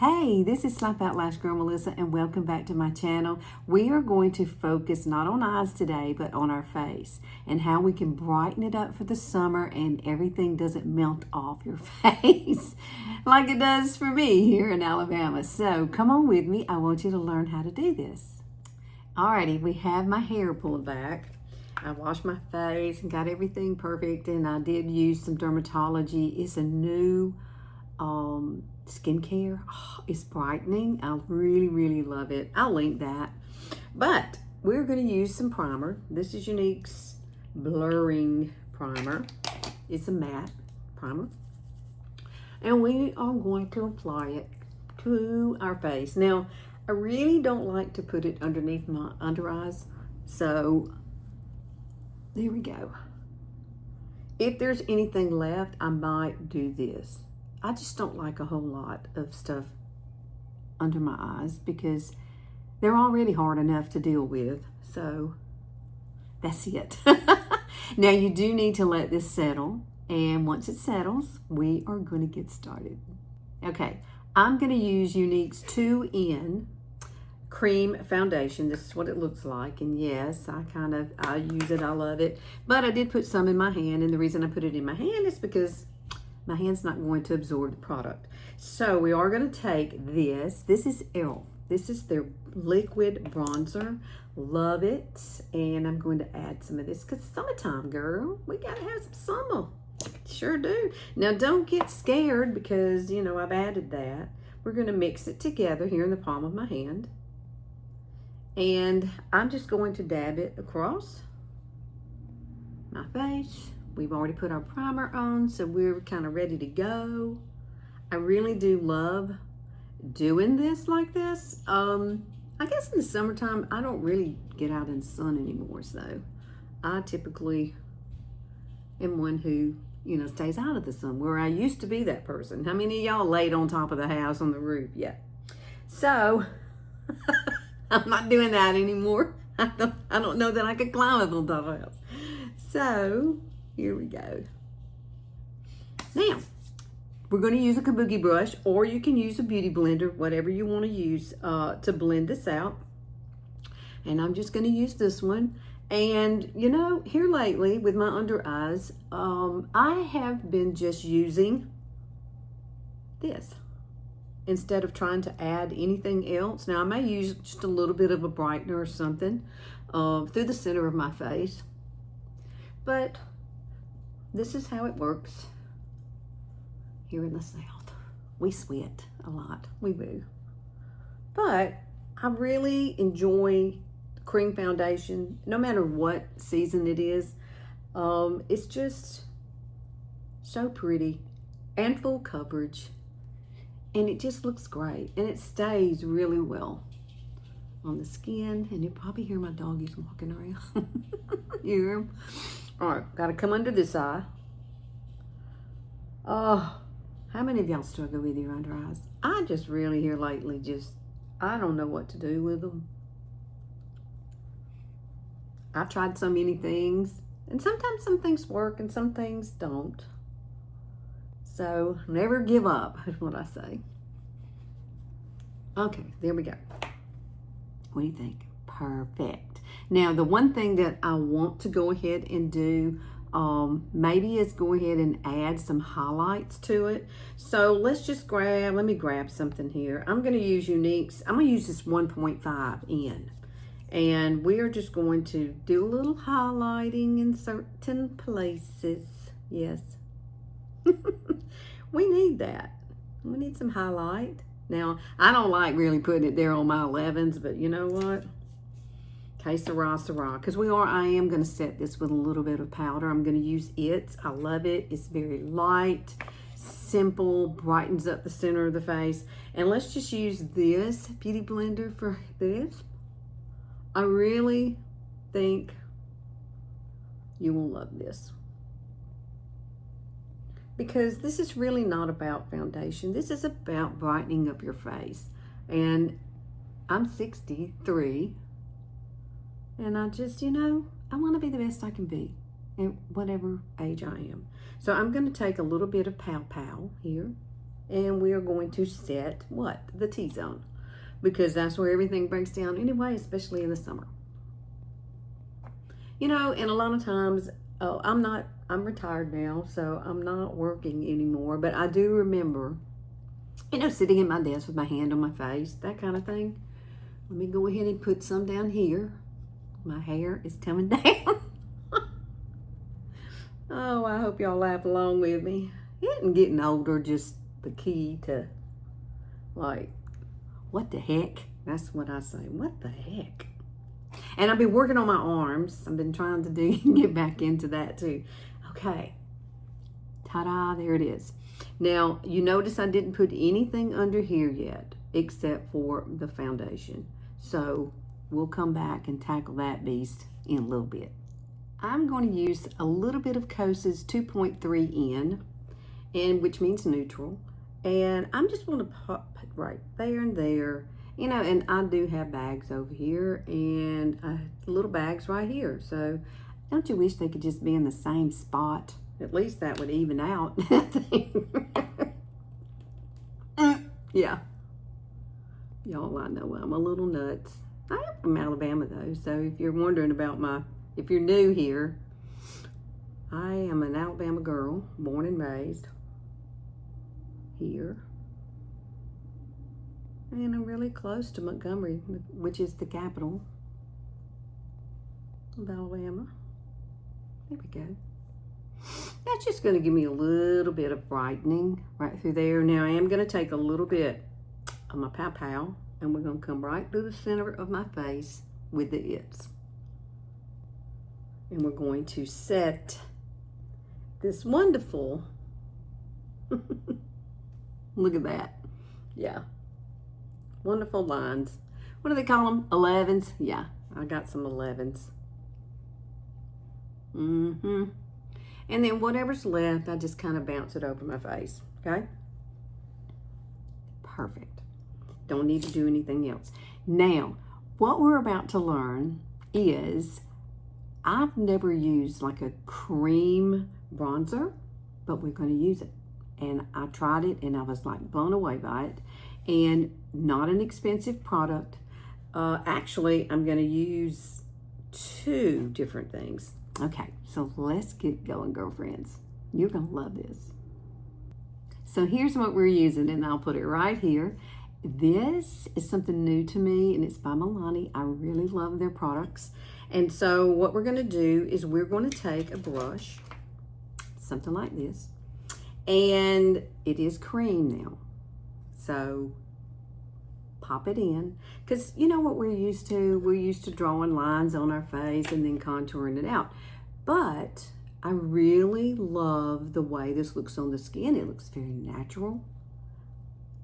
Hey, this is Slap Out Lash Girl Melissa, and welcome back to my channel. We are going to focus not on eyes today, but on our face and how we can brighten it up for the summer and everything doesn't melt off your face like it does for me here in Alabama. So come on with me. I want you to learn how to do this. Alrighty, we have my hair pulled back. I washed my face and got everything perfect, and I did use some Dermatology. It's a new skincare. It's brightening. I really love it. I'll link that. But we're going to use some primer. This is Younique's blurring primer. It's a matte primer, and we are going to apply it to our face. Now, I really don't like to put it underneath my under eyes, so there we go. If there's anything left, I might do this. I just don't like a whole lot of stuff under my eyes because they're already hard enough to deal with. So that's it. Now you do need to let this settle. And once it settles, we are going to get started. Okay, I'm going to use Younique's 2-in cream foundation. This is what it looks like. And yes, I use it. I love it. But I did put some in my hand. And the reason I put it in my hand is because my hand's not going to absorb the product. So we are going to take this. This is e.l.f. This is their liquid bronzer. Love it. And I'm going to add some of this because summertime, girl. We got to have some summer. Sure do. Now, don't get scared because, you know, I've added that. We're going to mix it together here in the palm of my hand. And I'm just going to dab it across my face. We've already put our primer on, so we're kind of ready to go. I really do love doing this like this. I guess in the summertime, I don't really get out in the sun anymore, so I typically am one who, you know, stays out of the sun, where I used to be that person. How many of y'all laid on top of the house on the roof? Yeah. So, I'm not doing that anymore. I don't know that I could climb up on top of the house. So, here we go. Now, we're going to use a kabuki brush, or you can use a beauty blender, whatever you want to use to blend this out. And I'm just going to use this one. And, you know, here lately with my under eyes, I have been just using this instead of trying to add anything else. Now, I may use just a little bit of a brightener or something through the center of my face. But this is how it works here in the South. We sweat a lot. We do. But I really enjoy cream foundation, no matter what season it is. It's just so pretty and full coverage. And it just looks great. And it stays really well on the skin. And you probably hear my doggies walking around. You hear them? All right, got to come under this eye. Oh, how many of y'all struggle with your under eyes? I just really here lately I don't know what to do with them. I've tried so many things, and sometimes some things work and some things don't. So never give up is what I say. Okay, there we go. What do you think? Perfect. Now, the one thing that I want to go ahead and do maybe is go ahead and add some highlights to it. So let's just let me grab something here. I'm going to use Younique's. I'm going to use this 1.5 in. And we are just going to do a little highlighting in certain places. Yes. We need that. We need some highlight. Now, I don't like really putting it there on my 11s, but you know what? Que sera, sera. Because I am going to set this with a little bit of powder. I'm going to use it. I love it. It's very light, simple, brightens up the center of the face. And let's just use this beauty blender for this. I really think you will love this. Because this is really not about foundation. This is about brightening up your face. And I'm 63. And I just, you know, I want to be the best I can be at whatever age I am. So I'm going to take a little bit of Pow Pow here And we are going to set what? The T-zone. Because that's where everything breaks down anyway, especially in the summer. You know, and a lot of times, I'm retired now, so I'm not working anymore. But I do remember, you know, sitting at my desk with my hand on my face, that kind of thing. Let me go ahead and put some down here. My hair is coming down. Oh, I hope y'all laugh along with me. Isn't getting older just the key to, like, what the heck? That's what I say. What the heck? And I've been working on my arms. I've been trying to get back into that too. Okay. Ta-da, there it is. Now, you notice I didn't put anything under here yet, except for the foundation. So we'll come back and tackle that beast in a little bit. I'm going to use a little bit of Kosas 2.3N, and which means neutral. And I'm just going to pop it right there and there. You know, and I do have bags over here and little bags right here. So don't you wish they could just be in the same spot? At least that would even out. Yeah. Y'all, I know I'm a little nuts. I am from Alabama though, so if you're wondering about if you're new here, I am an Alabama girl, born and raised here. And I'm really close to Montgomery, which is the capital of Alabama. There we go. That's just going to give me a little bit of brightening right through there. Now I am going to take a little bit of my Pow Pow, and we're going to come right through the center of my face with the It's. And we're going to set this wonderful, look at that. Yeah. Wonderful lines. What do they call them? 11s? Yeah, I got some 11s. And then whatever's left, I just kind of bounce it over my face, okay? Perfect. Don't need to do anything else. Now, what we're about to learn is, I've never used like a cream bronzer, but we're going to use it. And I tried it and I was like blown away by it. And not an expensive product. Actually, I'm going to use 2 different things. Okay, so let's get going, girlfriends. You're going to love this. So here's what we're using, and I'll put it right here. This is something new to me, and it's by Milani. I really love their products. And so what we're going to do is we're going to take a brush, something like this, and it is cream now. So pop it in, because you know what we're used to? We're used to drawing lines on our face and then contouring it out. But I really love the way this looks on the skin. It looks very natural.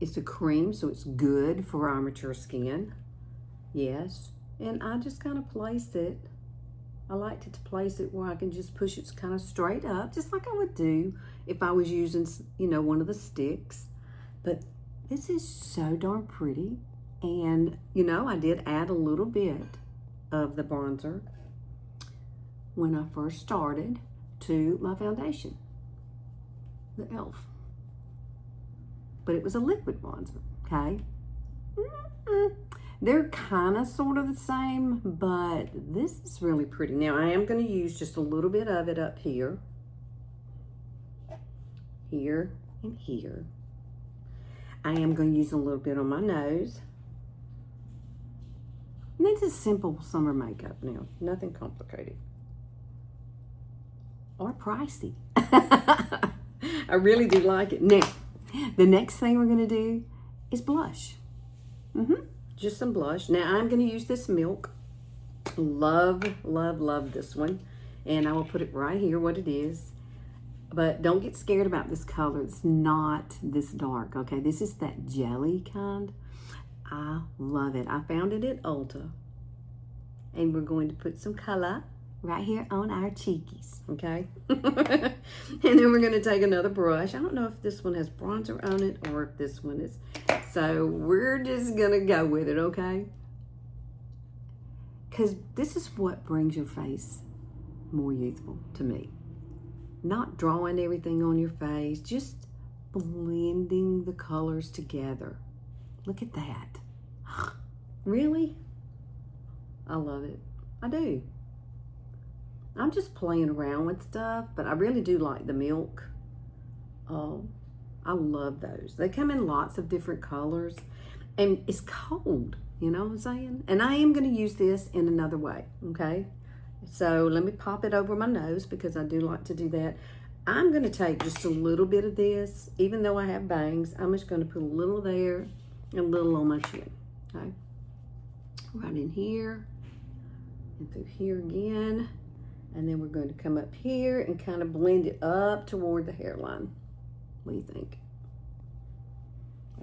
It's a cream, so it's good for our mature skin. Yes. And I just kind of place it. I like to place it where I can just push it kind of straight up, just like I would do if I was using, you know, one of the sticks. But this is so darn pretty. And, you know, I did add a little bit of the bronzer when I first started to my foundation, the e.l.f. But it was a liquid bronzer, okay? They're kind of sort of the same, but this is really pretty. Now, I am going to use just a little bit of it up here, here, and here. I am going to use a little bit on my nose. And this is simple summer makeup now, nothing complicated or pricey. I really do like it. Now, the next thing we're going to do is blush. Just some blush. Now, I'm going to use this Milk. Love, love, love this one. And I will put it right here, what it is. But don't get scared about this color. It's not this dark, okay? This is that jelly kind. I love it. I found it at Ulta. And we're going to put some color right here on our cheekies, okay? And then we're going to take another brush. I don't know if this one has bronzer on it or if this one is. So we're just going to go with it, okay? Because this is what brings your face more youthful to me. Not drawing everything on your face, just blending the colors together. Look at that. Really? I love it. I do. I'm just playing around with stuff, but I really do like the milk. I love those. They come in lots of different colors, and it's cold, you know what I'm saying? And I am going to use this in another way, okay? So let me pop it over my nose because I do like to do that. I'm going to take just a little bit of this, even though I have bangs. I'm just going to put a little there and a little on my chin, okay? Right in here and through here again. And then we're going to come up here and kind of blend it up toward the hairline. What do you think?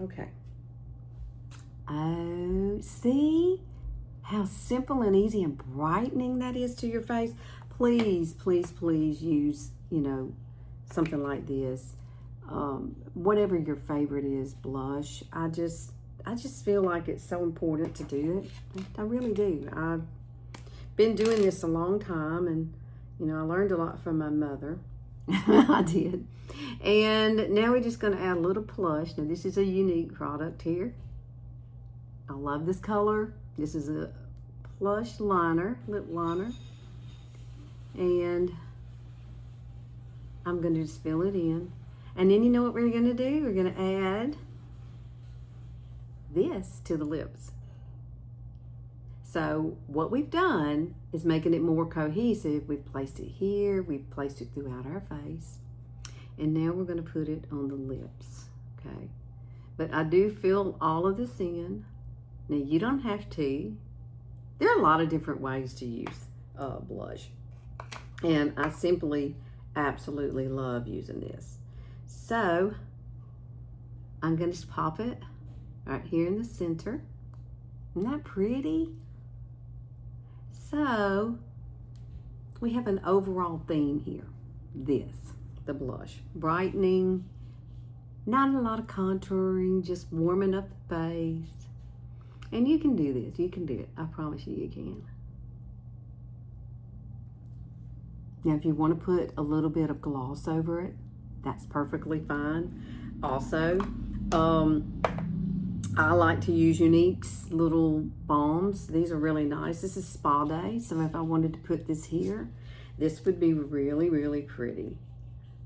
Okay. Oh, see how simple and easy and brightening that is to your face? Please, please, please use, you know, something like this. Whatever your favorite is, blush. I just feel like it's so important to do it. I really do. I've been doing this a long time, and you know, I learned a lot from my mother. I did. And now we're just going to add a little blush. Now this is a Younique product here. I love this color. This is a plush liner, lip liner. And I'm going to just fill it in. And then you know what we're going to do? We're going to add this to the lips. So what we've done is making it more cohesive. We've placed it here, we've placed it throughout our face, and now we're going to put it on the lips, okay? But I do fill all of this in. Now you don't have to. There are a lot of different ways to use blush, and I simply absolutely love using this. So I'm going to just pop it right here in the center. Isn't that pretty? So we have an overall theme here. This, the blush, brightening, not a lot of contouring, just warming up the face. And you can do this. You can do it. I promise you, you can. Now, if you want to put a little bit of gloss over it, that's perfectly fine. Also, I like to use Younique's little balms. These are really nice. This is Spa Day, so if I wanted to put this here, this would be really, really pretty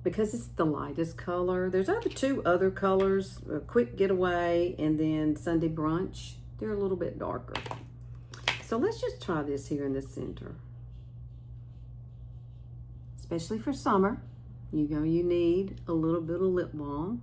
because it's the lightest color. There's two other colors, Quick Getaway and then Sunday Brunch. They're a little bit darker. So let's just try this here in the center. Especially for summer, you need a little bit of lip balm.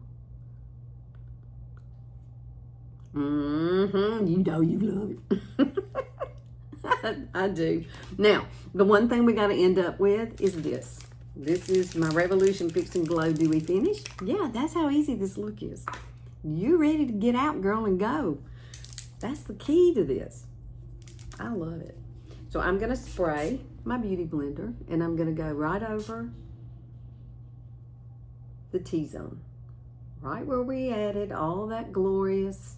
You know you love it. I do. Now, the one thing we got to end up with is this. This is my Revolution Fix and Glow Dewy Finish. Yeah, that's how easy this look is. You ready to get out, girl, and go. That's the key to this. I love it. So I'm going to spray my Beauty Blender, and I'm going to go right over the T-zone. Right where we added all that glorious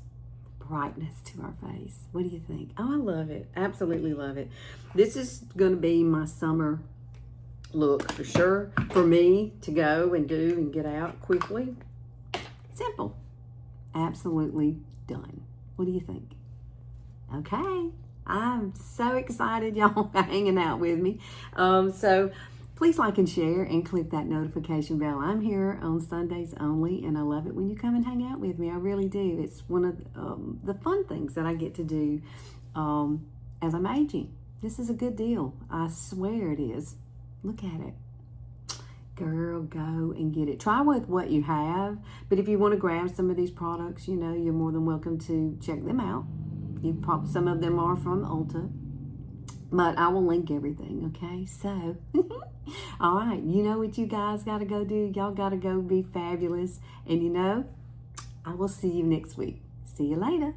brightness to our face. What do you think? Oh, I love it. Absolutely love it. This is going to be my summer look for sure. For me to go and do and get out quickly. Simple. Absolutely done. What do you think? Okay. I'm so excited y'all are hanging out with me. So please like and share and click that notification bell. I'm here on Sundays only, and I love it when you come and hang out with me. I really do. It's one of the fun things that I get to do as I'm aging. This is a good deal. I swear it is. Look at it. Girl, go and get it. Try with what you have, but if you want to grab some of these products, you know, you're more than welcome to check them out. Some of them are from Ulta, but I will link everything, okay? So, all right, you know what you guys got to go do? Y'all got to go be fabulous. And you know, I will see you next week. See you later.